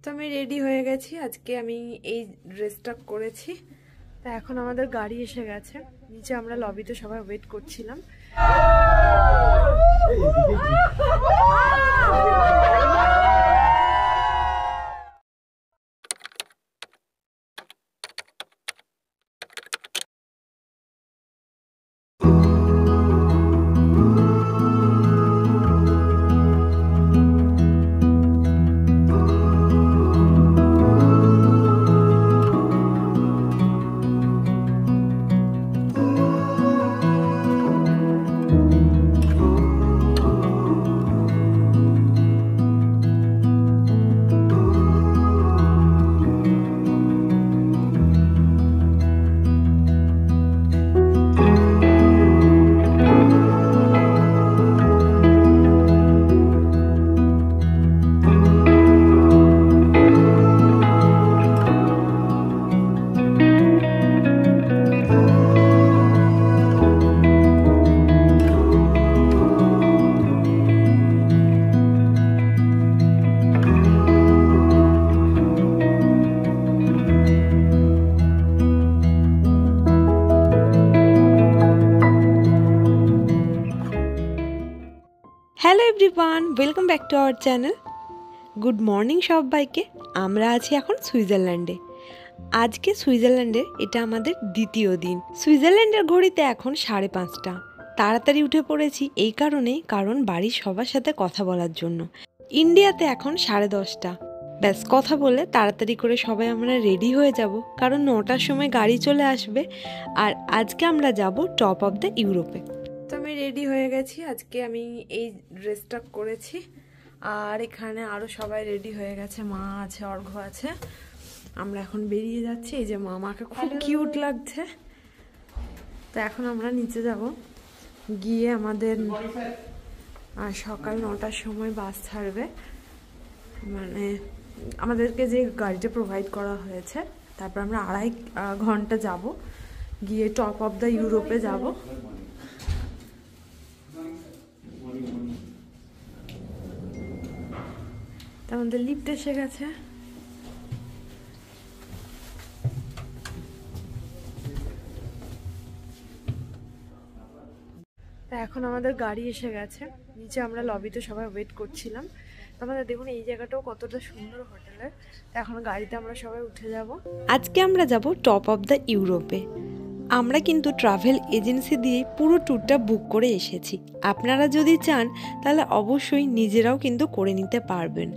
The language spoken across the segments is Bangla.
তো আমি রেডি হয়ে গেছি। আজকে আমি এই ড্রেসটা করেছি। তা এখন আমাদের গাড়ি এসে গেছে, নিচে আমরা লবিতে সবাই ওয়েট করছিলাম। Hello everyone, welcome back to our channel. Good morning সবাইকে। আমরা আছি এখন সুইজারল্যান্ডে। আজকে সুইজারল্যান্ডের এটা আমাদের দ্বিতীয় দিন। সুইজারল্যান্ডের ঘড়িতে এখন 5:30। তাড়াতাড়ি উঠে পড়েছি এই কারণেই, কারণ বাড়ির সবার সাথে কথা বলার জন্য। ইন্ডিয়াতে এখন 10:30। ব্যাস কথা বলে তাড়াতাড়ি করে সবাই আমরা রেডি হয়ে যাব, কারণ 9টার সময় গাড়ি চলে আসবে। আর আজকে আমরা যাব টপ অফ দ্য ইউরোপে। তো আমি রেডি হয়ে গেছি। আজকে আমি এই ড্রেসটা করেছি। আর এখানে আরও সবাই রেডি হয়ে গেছে, মা আছে, অর্ঘ্য আছে। আমরা এখন বেরিয়ে যাচ্ছি। এই যে মামাকে খুব কিউট লাগছে। তো এখন আমরা নিচে যাব, গিয়ে আমাদের সকাল 9টার সময় বাস ছাড়বে। মানে আমাদেরকে যে গাড়িটা প্রোভাইড করা হয়েছে, তারপর আমরা 2.5 ঘন্টা যাব, গিয়ে টপ অফ দ্য ইউরোপে যাব। আমাদের লিফট এসে গেছে। এখন আমাদের গাড়ি এসে গেছে, নিচে আমরা লবিতে সবাই ওয়েট করছিলাম। আমাদের দেখুন এই জায়গাটাও কতটা সুন্দর হোটেলের। এখন গাড়িতে আমরা সবাই উঠে যাব। আজকে আমরা যাব টপ অফ দ্য ইউরোপে। আমরা কিন্তু ট্রাভেল এজেন্সি দিয়ে পুরো ট্যুরটা বুক করে এসেছি। আপনারা যদি চান তাহলে অবশ্যই নিজেরাও কিন্তু করে নিতে পারবেন।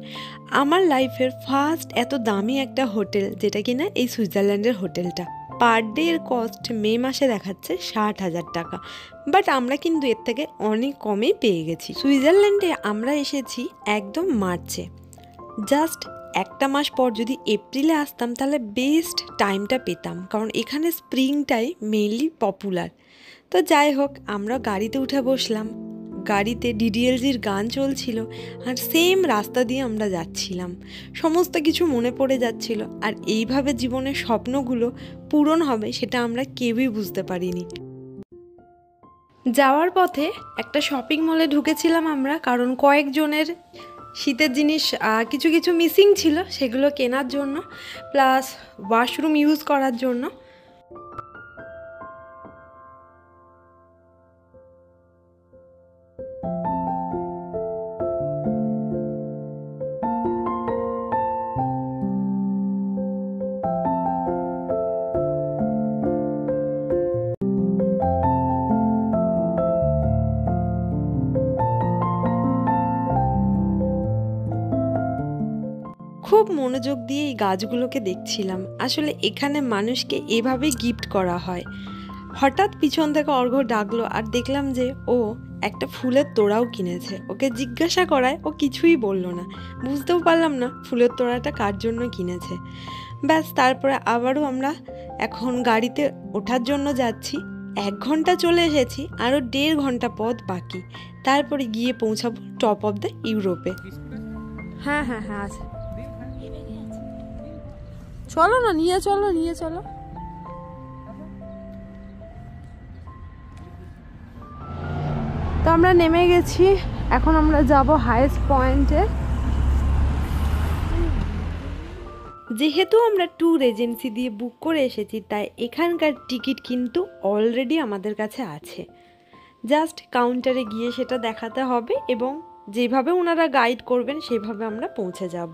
আমার লাইফের ফার্স্ট এত দামি একটা হোটেল, যেটা কিনা এই সুইজারল্যান্ডের হোটেলটা। পার ডে এর কস্ট মে মাসে দেখাচ্ছে 60,000 টাকা, বাট আমরা কিন্তু এর থেকে অনেক কমেই পেয়ে গেছি। সুইজারল্যান্ডে আমরা এসেছি একদম মার্চে। জাস্ট একটা মাস পর যদি এপ্রিলে আসতাম তাহলে বেস্ট টাইমটা পেতাম, কারণ এখানে স্প্রিংটাই মেইনলি পপুলার। তো যাই হোক, আমরা গাড়িতে উঠে বসলাম। গাড়িতে ডিডিএলজির গান চলছিল, আর সেম রাস্তা দিয়ে আমরা যাচ্ছিলাম। সমস্ত কিছু মনে পড়ে যাচ্ছিল। আর এইভাবে জীবনের স্বপ্নগুলো পূরণ হবে সেটা আমরা কেউই বুঝতে পারিনি। যাওয়ার পথে একটা শপিং মলে ঢুকেছিলাম আমরা, কারণ কয়েকজনের শীতের জিনিস কিছু কিছু মিসিং ছিল, সেগুলো কেনার জন্য, প্লাস ওয়াশরুম ইউজ করার জন্য। খুব মনোযোগ দিয়ে এই গাছগুলোকে দেখছিলাম। আসলে এখানে মানুষকে এভাবেই গিফট করা হয়। হঠাৎ পিছন থেকে অর্ঘ্য ডাকলো, আর দেখলাম যে ও একটা ফুলের তোড়াও কিনেছে। ওকে জিজ্ঞাসা করায় ও কিছুই বলল না। বুঝতেও পারলাম না ফুলের তোড়াটা কার জন্য কিনেছে। ব্যাস, তারপরে আবারও আমরা এখন গাড়িতে ওঠার জন্য যাচ্ছি। 1 ঘন্টা চলে এসেছি, আরও 1.5 ঘন্টা পথ বাকি। তারপরে গিয়ে পৌঁছাবো টপ অফ দ্য ইউরোপে। হ্যাঁ হ্যাঁ হ্যাঁ আছে, চলো না, নিয়ে চলো নিয়ে চলো। তো আমরা নেমে গেছি, এখন আমরা যাব হাইয়েস্ট পয়েন্টে। যেহেতু আমরা ট্যুর এজেন্সি দিয়ে বুক করে এসেছি, তাই এখানকার টিকিট কিন্তু অলরেডি আমাদের কাছে আছে। জাস্ট কাউন্টারে গিয়ে সেটা দেখাতে হবে এবং যেভাবে ওনারা গাইড করবেন সেভাবে আমরা পৌঁছে যাব।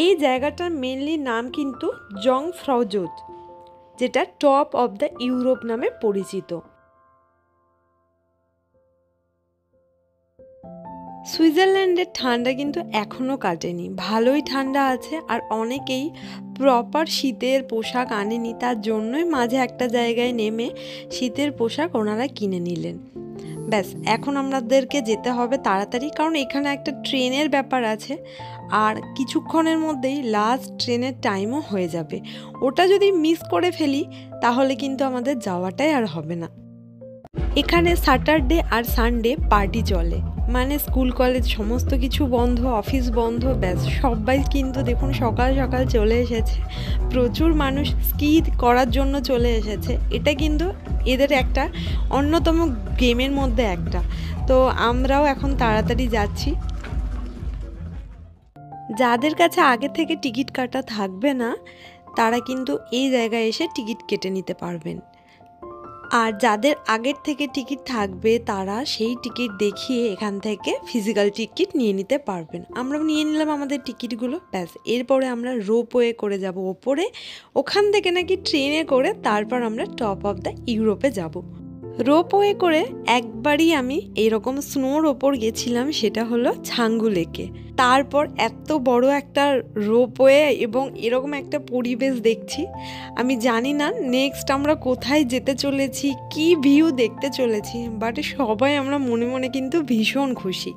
এই জায়গাটার মেনলি নাম কিন্তু জংফ্রাউজোগ, যেটা টপ অফ দ্য ইউরোপ নামে পরিচিত। সুইজারল্যান্ডের ঠান্ডা কিন্তু এখনও কাটেনি, ভালোই ঠান্ডা আছে। আর অনেকেই প্রপার শীতের পোশাক আনেনি, তার জন্যই মাঝে একটা জায়গায় নেমে শীতের পোশাক ওনারা কিনে নিলেন। ব্যাস, এখন আমাদেরকে যেতে হবে তাড়াতাড়ি, কারণ এখানে একটা ট্রেনের ব্যাপার আছে আর কিছুক্ষণের মধ্যেই লাস্ট ট্রেনের টাইমও হয়ে যাবে। ওটা যদি মিস করে ফেলি তাহলে কিন্তু আমাদের যাওয়াটাই আর হবে না। এখানে স্যাটারডে আর সানডে পার্টি চলে, মানে স্কুল কলেজ সমস্ত কিছু বন্ধ, অফিস বন্ধ। ব্যাস, সবাই কিন্তু দেখুন সকাল সকাল চলে এসেছে। প্রচুর মানুষ স্কি করার জন্য চলে এসেছে। এটা কিন্তু এদের একটা অন্যতম গেমের মধ্যে একটা। তো আমরাও এখন তাড়াতাড়ি যাচ্ছি। যাদের কাছে আগে থেকে টিকিট কাটা থাকবে না তারা কিন্তু এই জায়গায় এসে টিকিট কেটে নিতে পারবেন, আর যাদের আগের থেকে টিকিট থাকবে তারা সেই টিকিট দেখিয়ে এখান থেকে ফিজিক্যাল টিকিট নিয়ে নিতে পারবেন। আমরা নিয়ে নিলাম আমাদের টিকিটগুলো। ব্যাস, এরপরে আমরা রোপওয়ে করে যাব ওপরে, ওখান থেকে নাকি ট্রেনে করে তারপর আমরা টপ অফ দ্য ইউরোপে যাব। রোপওয়ে করে একবারই আমি এরকম স্নোর ওপর গেছিলাম, সেটা হলো ছাঙ্গু লেকে। তারপর এত বড় একটা রোপওয়ে এবং এরকম একটা পরিবেশ দেখছি, আমি জানি না নেক্সট আমরা কোথায় যেতে চলেছি, কি ভিউ দেখতে চলেছি, বাট সবাই আমরা মনে মনে কিন্তু ভীষণ খুশি।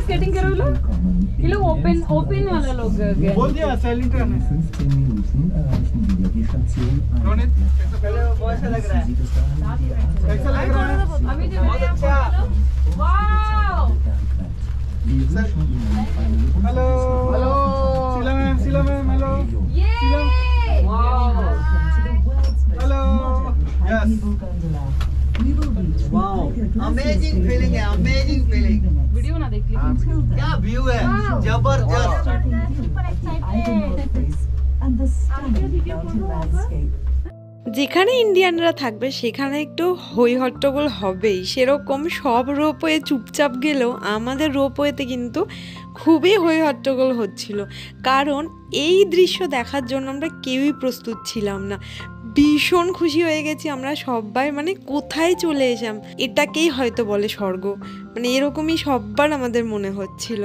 स्केटिंग करो लोग, ये लोग ओपन वाला लोग गए। बोल दिया साइलेंट रहना। 15 Minuten erreichen wir die Station 1. पहले वो ऐसा लग रहा है, ऐसा लग रहा है। अभी जो बहुत अच्छा, wow. Hello hello, Sheela ma'am hello, ये hello, yes, wow, amazing feeling है, अमेजिंग फीलिंग। वीडियो ना देख ली। क्या व्यू है, जबरदस्त। যেখানে ইন্ডিয়ানরা থাকবে সেখানে একটু হই হট্টগোল হবেই, সেরকম সব রোপওয়ে চুপচাপ গেলেও আমাদের রোপওয়েতে কিন্তু খুবই হই হট্টগোল হচ্ছিল, কারণ এই দৃশ্য দেখার জন্য আমরা কেউই প্রস্তুত ছিলাম না। ভীষণ খুশি হয়ে গেছি আমরা সবাই, মানে কোথায় চলে এলাম, এটাকেই হয়তো বলে স্বর্গ, মানে এরকমই সববার আমাদের মনে হচ্ছিল।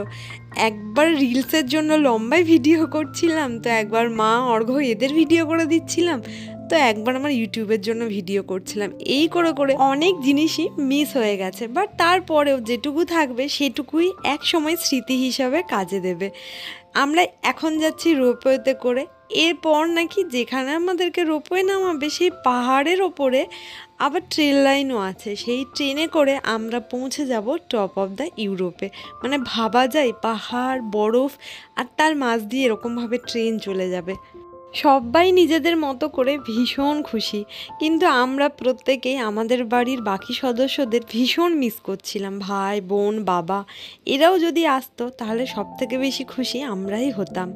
একবার রিলসের জন্য লম্বাই ভিডিও করছিলাম, তো একবার মা অর্ঘ্য এদের ভিডিও করে দিচ্ছিলাম, তো একবার আমার ইউটিউবের জন্য ভিডিও করছিলাম। এই করে করে অনেক জিনিসই মিস হয়ে গেছে, বাট তারপরেও যেটুকু থাকবে সেটুকুই এক সময় স্মৃতি হিসাবে কাজে দেবে। আমরা এখন যাচ্ছি রোপওয়েতে করে, এরপর নাকি যেখানে আমাদেরকে রোপওয়ে নামাবে সেই পাহাড়ের ওপরে আবার ট্রেন লাইনও আছে, সেই ট্রেনে করে আমরা পৌঁছে যাব টপ অফ দ্য ইউরোপে। মানে ভাবা যায় পাহাড়, বরফ আর তার মাঝ দিয়ে এরকমভাবে ট্রেন চলে যাবে। সবাই নিজেদের মতো করে ভীষণ খুশি, কিন্তু আমরা প্রত্যেকেই আমাদের বাড়ির বাকি সদস্যদের ভীষণ মিস করছিলাম। ভাই, বোন, বাবা এরাও যদি আসতো তাহলে সবথেকে বেশি খুশি আমরাই হতাম।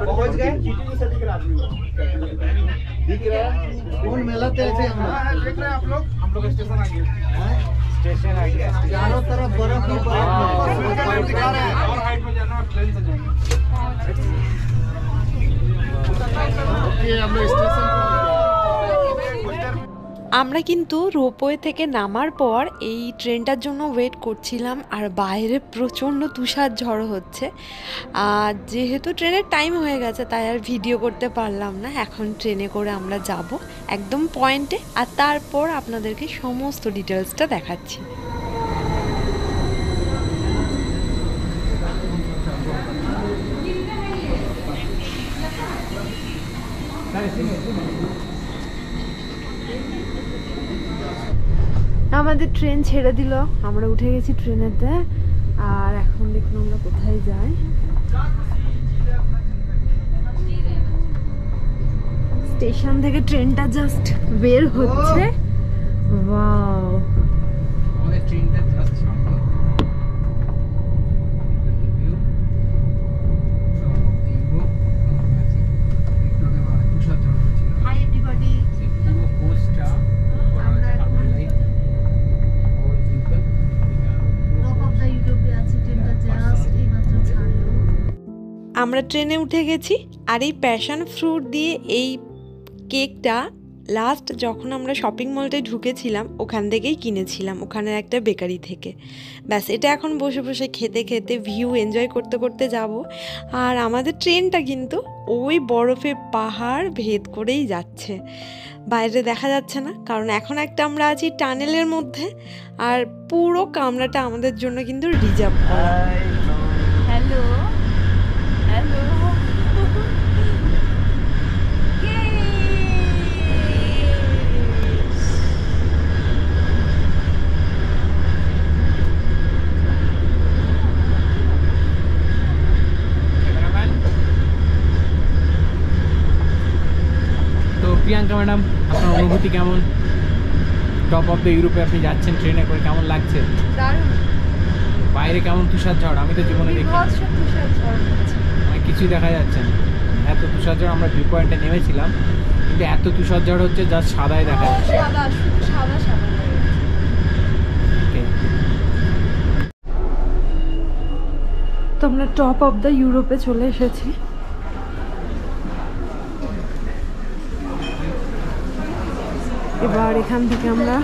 पहुंच गए, दिख रहा है कौन मेला तेल से हम देख रहे हैं आप लोग, हम लोग स्टेशन आ गए, स्टेशन आ गया, चारों तरफ बर्फ ही बर्फ दिखा रहे हैं। और हाइट में जाना, ट्रेन से जाएंगे। ओके, हम लोग स्टेशन আমরা কিন্তু রোপওয়ে থেকে নামার পর এই ট্রেনটার জন্য ওয়েট করছিলাম, আর বাইরে প্রচণ্ড তুষার ঝড় হচ্ছে। আর যেহেতু ট্রেনের টাইম হয়ে গেছে তাই আর ভিডিও করতে পারলাম না। এখন ট্রেনে করে আমরা যাব একদম পয়েন্টে, আর তারপর আপনাদেরকে সমস্ত ডিটেলসটা দেখাচ্ছি। আমাদের ট্রেন ছেড়ে দিল, আমরা উঠে গেছি ট্রেনেতে। আর এখন দেখুন আমরা কোথায় যাই। স্টেশন থেকে ট্রেনটা জাস্ট বের হচ্ছে। ওয়াও, আমাদের ট্রেনটা জাস্ট সামনে হাই এভরিবডি। আমরা ট্রেনে উঠে গেছি, আর এই প্যাশন ফ্রুট দিয়ে এই কেকটা লাস্ট যখন আমরা শপিং মলটায় ঢুকেছিলাম ওখান থেকেই কিনেছিলাম, ওখানের একটা বেকারি থেকে। ব্যাস, এটা এখন বসে বসে খেতে খেতে ভিউ এনজয় করতে করতে যাব। আর আমাদের ট্রেনটা কিন্তু ওই বরফে পাহাড় ভেদ করেই যাচ্ছে, বাইরে দেখা যাচ্ছে না, কারণ এখন একটা আমরা আছি টানেলের মধ্যে, আর পুরো কামরাটা আমাদের জন্য কিন্তু রিজার্ভ করা। হ্যালো হ্যালো, তো প্রিয়াঙ্কা ম্যাডাম, আপনার অনুভূতি কেমন? টপ অফ দ্য ইউরোপে আপনি যাচ্ছেন ট্রেনে করে, কেমন লাগছে? দারুণ। বাইরে কেমন তুষার ঝড়, আমি তো জীবনে দেখি মানে কিছুই দেখা যাচ্ছে না। এত তুষার ঝড়, আমরা ভিউ পয়েন্টে নেমেছিলাম কিন্তু এত তুষার ঝড় হচ্ছে জাস্ট সাদাই দেখা যাচ্ছে। সাদা, শুধু সাদা সাদা। Okay. তো আমরা টপ অফ দ্য ইউরোপে চলে এসেছি। এবার এখান থেকে আমরা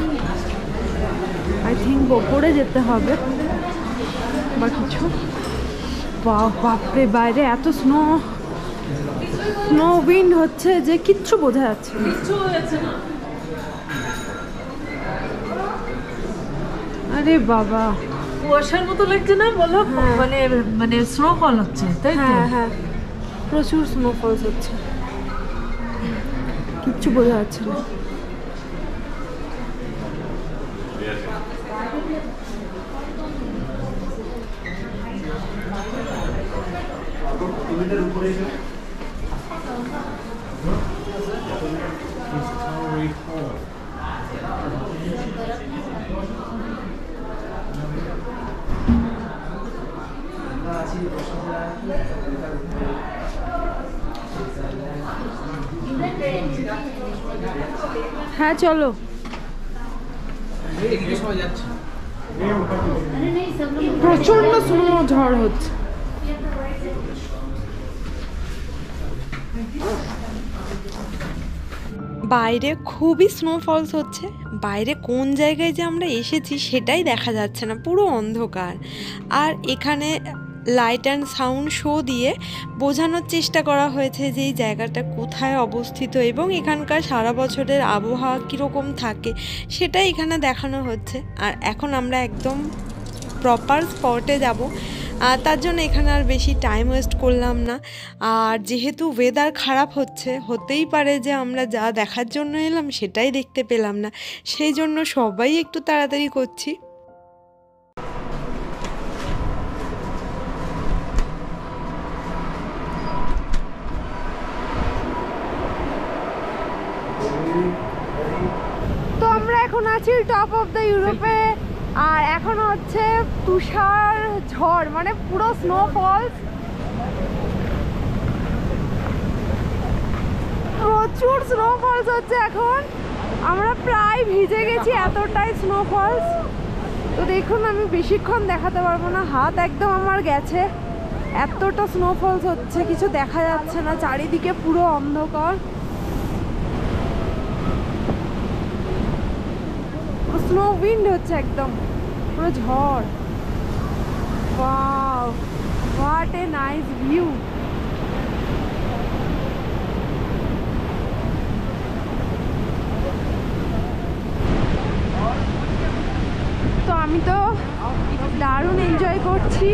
আই থিঙ্ক ওপরে যেতে হবে বা কিছু। বাপরে, বাইরে এত স্নো উইন্ড হচ্ছে যে কিচ্ছু বোঝা যাচ্ছে না। আরে বাবা, কুয়াশার মতো লাগছে না বলো? মানে মানে স্নোফল হচ্ছে, তাই তো? হ্যাঁ হ্যাঁ, প্রচুর স্নোফলস হচ্ছে, কিচ্ছু বোঝা যাচ্ছে না। হ্যাঁ চলো। প্রচন্ড স্নো ঝড় হচ্ছে। বাইরে খুবই স্নোফলস হচ্ছে, বাইরে কোন জায়গায় যে আমরা এসেছি সেটাই দেখা যাচ্ছে না, পুরো অন্ধকার। আর এখানে লাইট অ্যান্ড সাউন্ড শো দিয়ে বোঝানোর চেষ্টা করা হয়েছে যে এই জায়গাটা কোথায় অবস্থিত এবং এখানকার সারা বছরের আবহাওয়া কীরকম থাকে সেটাই এখানে দেখানো হচ্ছে। আর এখন আমরা একদম প্রপার স্পটে যাব, তার জন্য এখানে আর বেশি টাইম ওয়েস্ট করলাম না। আর যেহেতু ওয়েদার খারাপ হচ্ছে, হতেই পারে যে আমরা যা দেখার জন্য এলাম সেটাই দেখতে পেলাম না, সেই জন্য সবাই একটু তাড়াতাড়ি করছি। তো আমরা এখন আছি টপ অফ দ্য ইউরোপে, আর এখন হচ্ছে তুষার ঝড়, মানে পুরো স্নোফলস, প্রচুর স্নোফলস হচ্ছে। এখন আমরা প্রায় ভিজে গেছি, এতটাই স্নোফলস। তো দেখুন, আমি বেশিক্ষণ দেখাতে পারবো না, হাত একদম আমার গেছে, এতটা স্নোফলস হচ্ছে, কিছু দেখা যাচ্ছে না, চারিদিকে পুরো অন্ধকার। স্নো উইন্ড হচ্ছে একদম, পুরো ঝড়। Wow, what a nice view. তো আমি তো দারুণ এনজয় করছি।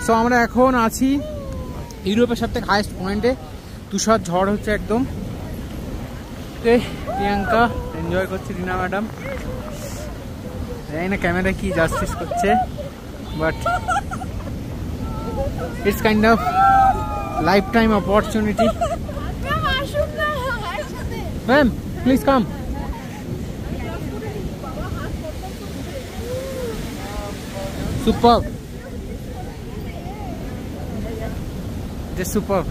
সো আমরা এখন আছি ইউরোপের সবথেকে হাইয়েস্ট পয়েন্টে, তুষার ঝড় হচ্ছে একদম। প্রিয়াঙ্কা এনজয় করছে, রিনা ম্যাডাম জানি না ক্যামেরা কি জাস্টিস করছে, but it's kind of lifetime opportunity. Ma'am please come. Superb. Just superb.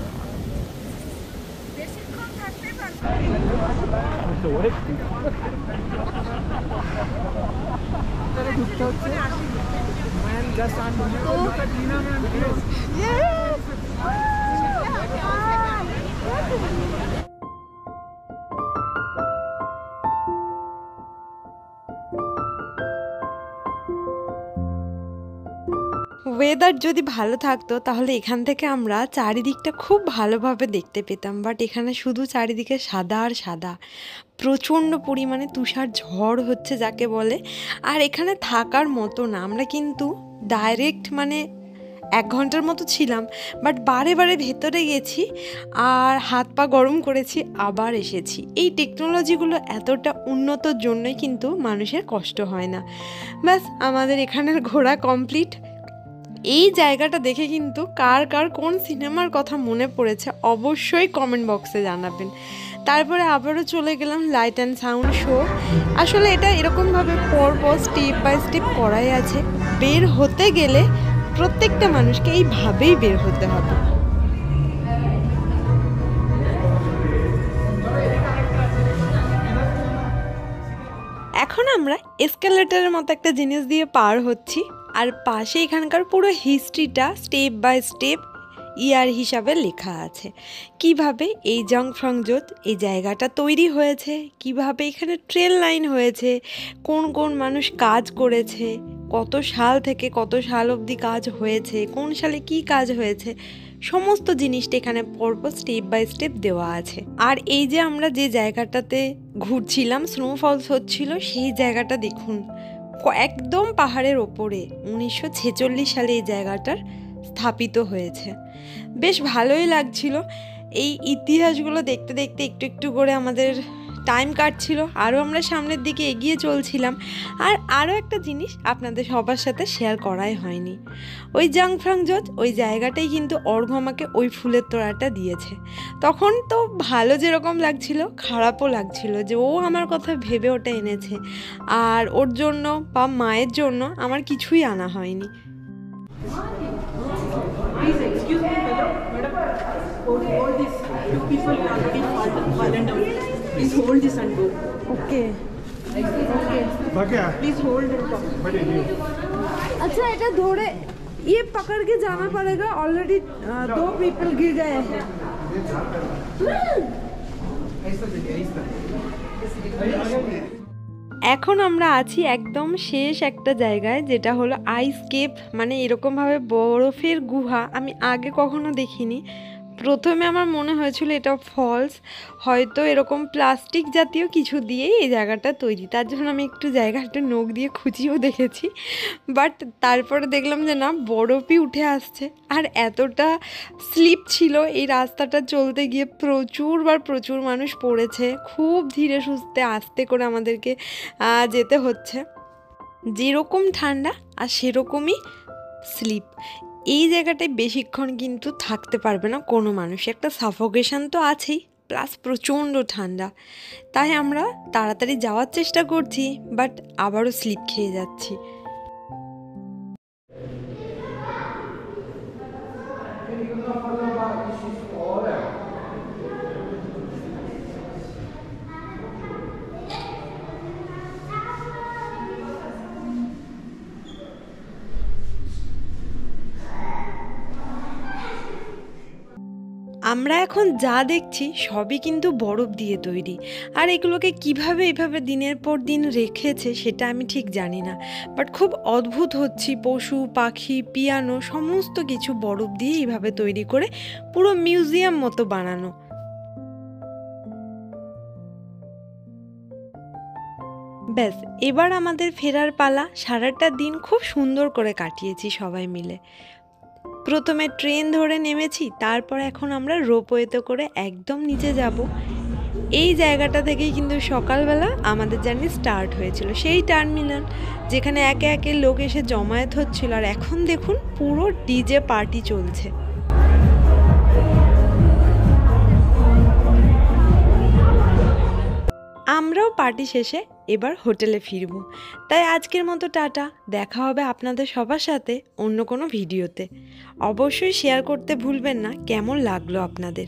Weather যদি ভালো থাকতো তাহলে এখান থেকে আমরা চারিদিকটা খুব ভালোভাবে দেখতে পেতাম, বাট এখানে শুধু চারিদিকে সাদা আর সাদা, প্রচণ্ড পরিমাণে তুষার ঝড় হচ্ছে যাকে বলে। আর এখানে থাকার মতো না, আমরা কিন্তু ডাইরেক্ট মানে 1 ঘন্টার মতো ছিলাম, বাট বারে বারে ভেতরে গেছি আর হাত পা গরম করেছি, আবার এসেছি। এই টেকনোলজিগুলো এতটা উন্নতর জন্যই কিন্তু মানুষের কষ্ট হয় না। ব্যাস আমাদের এখানের ঘোরা কমপ্লিট। এই জায়গাটা দেখে কিন্তু কার কার কোন সিনেমার কথা মনে পড়েছে অবশ্যই কমেন্ট বক্সে জানাবেন। তারপরে আবারও চলে গেলাম লাইট অ্যান্ড সাউন্ড শো। আসলে এটা এরকমভাবে পরপর স্টেপ বাই স্টেপ করাই আছে। বের হতে গেলে প্রত্যেকটা মানুষকে এইভাবেই বের হতে হবে। এখন আমরা এসকেলেটরের মতো একটা জিনিস দিয়ে পার হচ্ছি, আর পাশে এখানকার পুরো হিস্ট্রিটা স্টেপ বাই স্টেপ ইয়ার হিসাবে লেখা আছে। কিভাবে এই জংফ্রংজোত এই জায়গাটা তৈরি হয়েছে, কিভাবে এখানে ট্রেন লাইন হয়েছে, কোন কোন মানুষ কাজ করেছে, কত সাল থেকে কত সাল অবধি কাজ হয়েছে, কোন সালে কি কাজ হয়েছে, সমস্ত জিনিসটা এখানে পরপর স্টেপ বাই স্টেপ দেওয়া আছে। আর এই যে আমরা যে জায়গাটাতে ঘুরছিলাম, স্নোফলস হচ্ছিল, সেই জায়গাটা দেখুন একদম পাহাড়ের ওপরে 1946 সালে এই জায়গাটার স্থাপিত হয়েছে। বেশ ভালোই লাগছিল। এই ইতিহাসগুলো দেখতে দেখতে একটু একটু করে আমাদের টাইম কাটছিল, আরও আমরা সামনের দিকে এগিয়ে চলছিলাম। আর আরও একটা জিনিস আপনাদের সবার সাথে শেয়ার করাই হয়নি, ওই জংফ্রংজোত ওই জায়গাটাই কিন্তু অর্ঘ্য আমাকে ওই ফুলের তোড়াটা দিয়েছে। তখন তো ভালো যেরকম লাগছিল, খারাপও লাগছিল যে ও আমার কথা ভেবে ওটা এনেছে, আর ওর জন্য বা মায়ের জন্য আমার কিছুই আনা হয়নি। Please excuse me, madam. Hold this. You people already fallen down. Please hold this and go. Okay Please hold and come. अच्छा এটা ধরে ये पकड़ के जाना पड़ेगा। ऑलरेडी 2 पीपल गिर गए हैं। এখন আমরা আছি একদম শেষ একটা জায়গায়, যেটা হলো আইস কেভ, মানে এরকমভাবে বরফের গুহা আমি আগে কখনো দেখিনি। প্রথমে আমার মনে হয়েছিল এটা ফলস, হয়তো এরকম প্লাস্টিক জাতীয় কিছু দিয়েই এই জায়গাটা তৈরি, তার জন্য আমি একটু জায়গাটা নখ দিয়ে খুঁচিয়েও দেখেছি, বাট তারপরে দেখলাম যে না, বরফই উঠে আসছে। আর এতটা স্লিপ ছিল এই রাস্তাটা চলতে গিয়ে, প্রচুর মানুষ পড়েছে। খুব ধীরে সুস্থে আস্তে করে আমাদেরকে যেতে হচ্ছে। যেরকম ঠান্ডা আর সেরকমই স্লিপ। এই জায়গাটায় বেশিক্ষণ কিন্তু থাকতে পারবে না কোনো মানুষ, একটা সাফোকেশন তো আছেই, প্লাস প্রচণ্ড ঠান্ডা। তাই আমরা তাড়াতাড়ি যাওয়ার চেষ্টা করছি, বাট আবারও স্লিপ খেয়ে যাচ্ছি। আমরা এখন যা দেখছি সবই কিন্তু বরফ দিয়ে তৈরি, আর এগুলোকে কিভাবে এইভাবে দিনের পর দিন রেখেছে সেটা আমি ঠিক জানি না, বাট খুব অদ্ভুত হচ্ছি। পশু পাখি পিয়ানো সমস্ত কিছু বরফ দিয়ে এইভাবে তৈরি করে পুরো মিউজিয়াম মতো বানানো। ব্যাস এবার আমাদের ফেরার পালা। সারাটা দিন খুব সুন্দর করে কাটিয়েছি সবাই মিলে। প্রথমে ট্রেন ধরে নেমেছি, তারপর এখন আমরা রোপওয়েতে করে একদম নিচে যাব। এই জায়গাটা থেকেই কিন্তু সকালবেলা আমাদের জার্নি স্টার্ট হয়েছিল, সেই টার্মিনাল যেখানে একে একে লোক এসে জমায়েত হচ্ছিল। আর এখন দেখুন পুরো ডিজে পার্টি চলছে। আমরাও পার্টি শেষে এবার হোটেলে ফিরব। তাই আজকের মতো টাটা, দেখা হবে আপনাদের সবার সাথে অন্য কোনো ভিডিওতে। অবশ্যই শেয়ার করতে ভুলবেন না কেমন লাগলো আপনাদের।